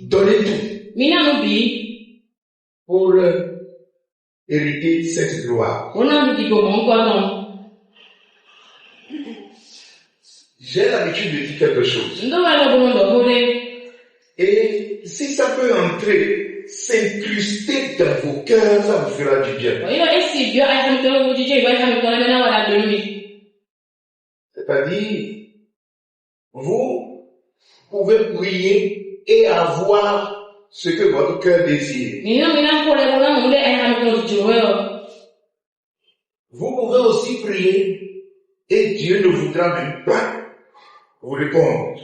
donner tout pour hériter cette gloire. J'ai l'habitude de dire quelque chose. Et si ça peut entrer, s'incruster dans vos cœurs, ça vous fera du bien. C'est-à-dire, vous pouvez prier et avoir ce que votre cœur désire. Vous pouvez aussi prier et Dieu ne voudra même pas vous répondre.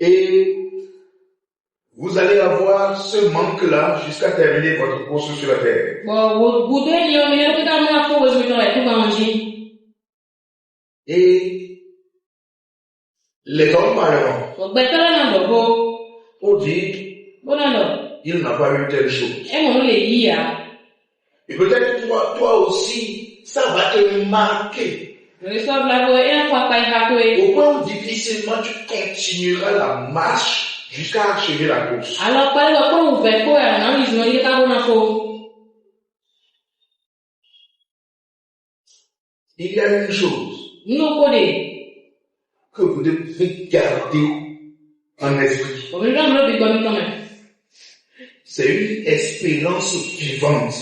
Et vous allez avoir ce manque-là jusqu'à terminer votre course sur la terre. Et les hommes parleront pour dire il n'a pas eu telle chose. Et peut-être toi aussi, ça va te marquer. Au point où difficilement tu continueras la marche jusqu'à achever la course. Il y a une chose que vous devez garder en esprit. C'est une espérance vivante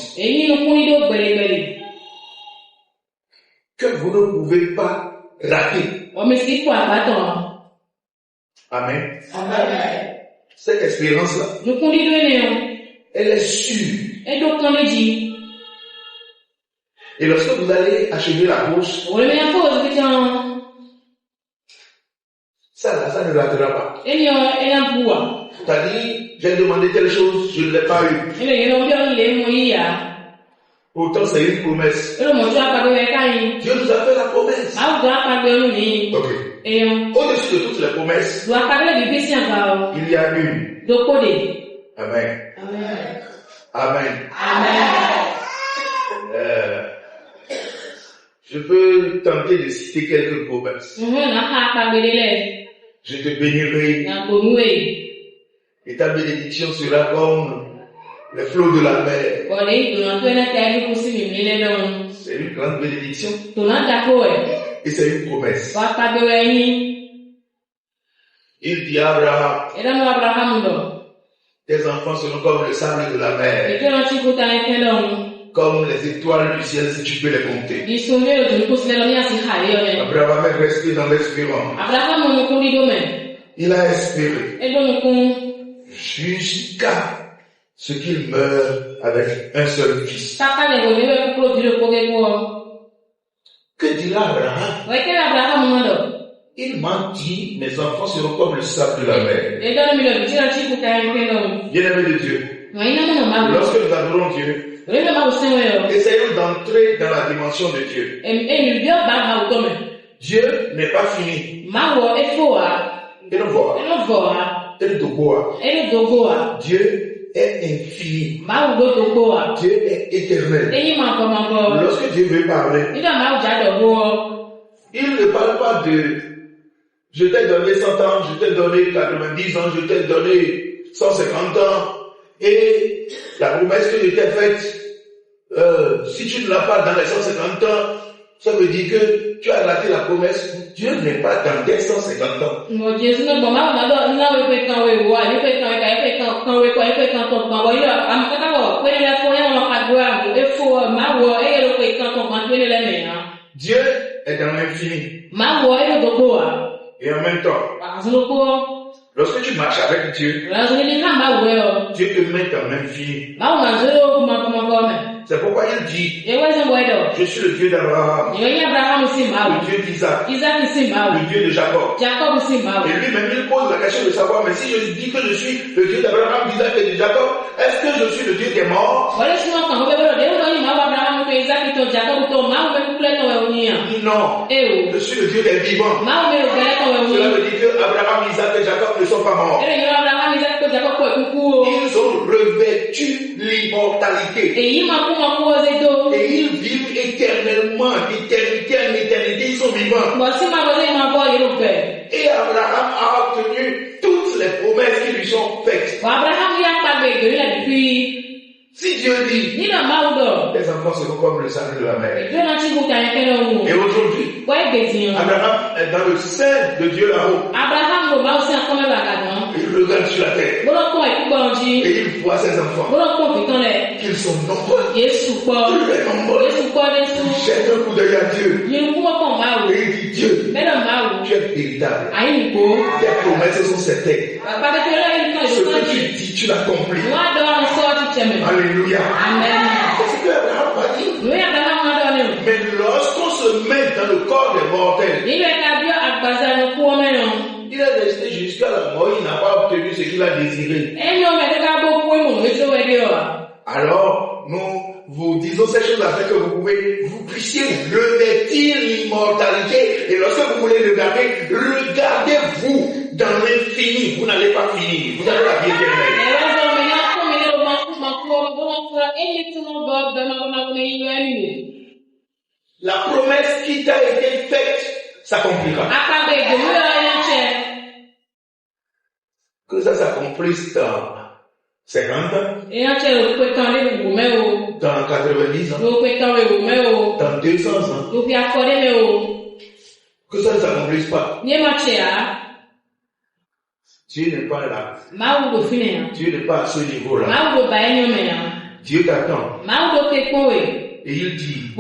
que vous ne pouvez pas rater. Amen. Cette espérance-là, elle est sûre. Et lorsque vous allez achever la course, ça ne ratera pas. C'est-à-dire, j'ai demandé telle chose, je ne l'ai pas eu. Pourtant, c'est une promesse. Dieu nous a fait la promesse. Ok. Au-dessus de toutes les promesses, il y a une. Amen. Amen. Je peux tenter de citer quelques promesses. Je te bénirai. Et ta bénédiction sera comme les flots de la mer. C'est une grande bénédiction. Et c'est une promesse. Il dit à Abraham, tes enfants seront comme le sable de la mer, comme les étoiles du ciel si tu peux les compter. Abraham est resté dans l'espérance. Il a espéré jusqu'à ce qu'il meure avec un seul fils. Que dira Abraham? Il m'a dit, mes enfants seront comme le sable de la mer. Bien-aimés de Dieu, lorsque nous adorons Dieu, essayons d'entrer dans la dimension de Dieu. Dieu n'est pas fini. Dieu est infini. Dieu est éternel. Lorsque Dieu veut parler, il ne parle pas de je t'ai donné 100 ans, je t'ai donné 90 ans, je t'ai donné 150 ans, et la promesse que je t'ai faite, si tu ne l'as pas dans les 150 ans, ça veut dire que tu as raté la promesse. Dieu n'est pas dans tes 150 ans. Dieu est dans l'infini. Et en même temps, lorsque tu marches avec Dieu, Dieu te met dans l'infini. C'est pourquoi il dit, je suis le Dieu d'Abraham, le Dieu d'Isaac, le Dieu de Jacob. Et lui-même, il pose la question de savoir, mais si je dis que je suis le Dieu d'Abraham, d'Isaac et de Jacob, est-ce que je suis le Dieu des morts? Non, je suis le Dieu des vivants. Cela veut dire que Abraham, Isaac et Jacob ne sont pas morts. Ils ont revêtu l'immortalité. Et ils vivent éternellement, d'éternité en éternité, ils sont vivants. a obtenu toutes les promesses qui lui sont faites. Si Dieu dit, les enfants seront comme le sable de la mer. Et aujourd'hui, Abraham est dans le sein de Dieu là-haut. Il regarde sur la terre. Et il voit ses enfants. Qu'ils sont nombreux. Très nombreux. Il jette un coup d'œil à Dieu. Et il dit, Dieu, tu es véritable. Tes promesses sont certaines. Ce que tu dis, tu l'accomplis. Alléluia. Amen. C'est ce que Abraham a dit. Mais lorsqu'on se met dans le corps des mortels, il est resté jusqu'à la mort, il n'a pas obtenu ce qu'il a désiré. Alors, nous vous disons ces choses afin que vous puissiez revêtir l'immortalité. Et lorsque vous voulez regarder, regardez-vous dans l'infini. Vous n'allez pas finir. Vous avez la vie éternelle. La promesse qui t'a été faite s'accomplira. Que ça s'accomplisse dans 50 ans, dans 90 ans, dans 200 ans, que ça ne s'accomplisse pas. Dieu n'est pas là. Dieu n'est pas à ce niveau-là. Dieu t'attend. Et il dit,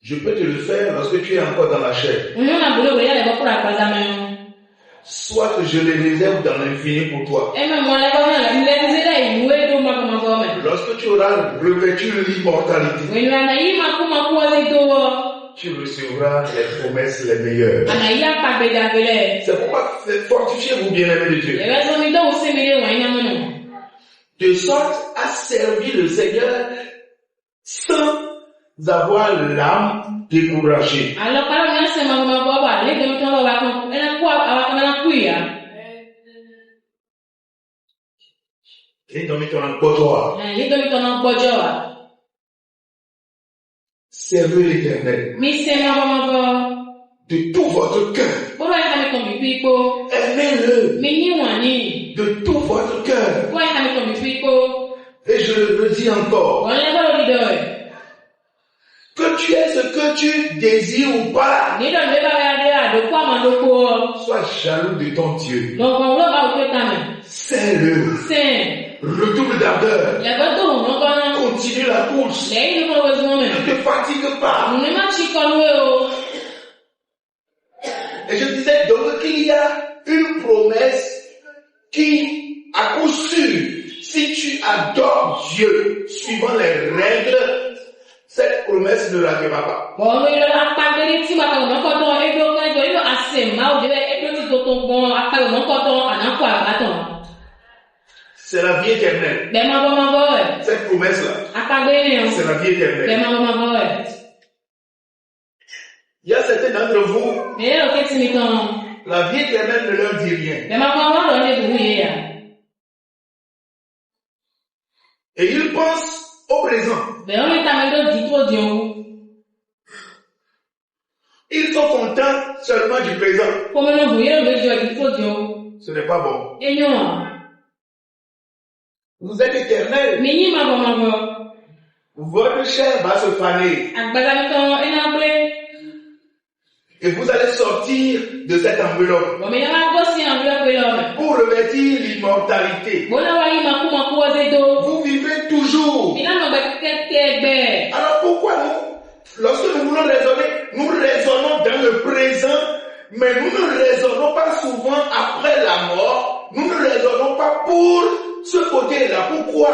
je peux te le faire lorsque tu es encore dans la chair. Soit que je les réserve dans l'infini pour toi. Lorsque tu auras revêtu l'immortalité, tu recevras les promesses les meilleures. C'est pourquoi fortifiez-vous, bien-aimés de Dieu. De sorte à servir le Seigneur sans avoir l'âme découragée. Servez l'Éternel de tout votre cœur. Aimez-le de tout votre cœur. Et je le dis encore, que tu aies ce que tu désires ou pas, sois jaloux de ton Dieu. Sers-le. Redouble d'ardeur. Continue la course. Ne te fatigue pas. Et je disais donc qu'il y a une promesse qui, à coup sûr, si tu adores Dieu suivant les règles, cette promesse ne l'arrivera pas. C'est la vie éternelle. Cette promesse-là, c'est la vie éternelle. Il y a certains d'entre vous, la vie éternelle ne leur dit rien. Et ils pensent au présent. Ils sont contents seulement du présent. Ce n'est pas bon. Vous êtes éternel. Votre chair va se faner. Et vous allez sortir de cette enveloppe pour revêtir l'immortalité. Vous vivez toujours. Alors pourquoi nous, lorsque nous voulons raisonner, nous raisonnons dans le présent, mais nous ne raisonnons pas souvent après la mort. Nous ne raisonnons pas pour ce côté-là. Pourquoi?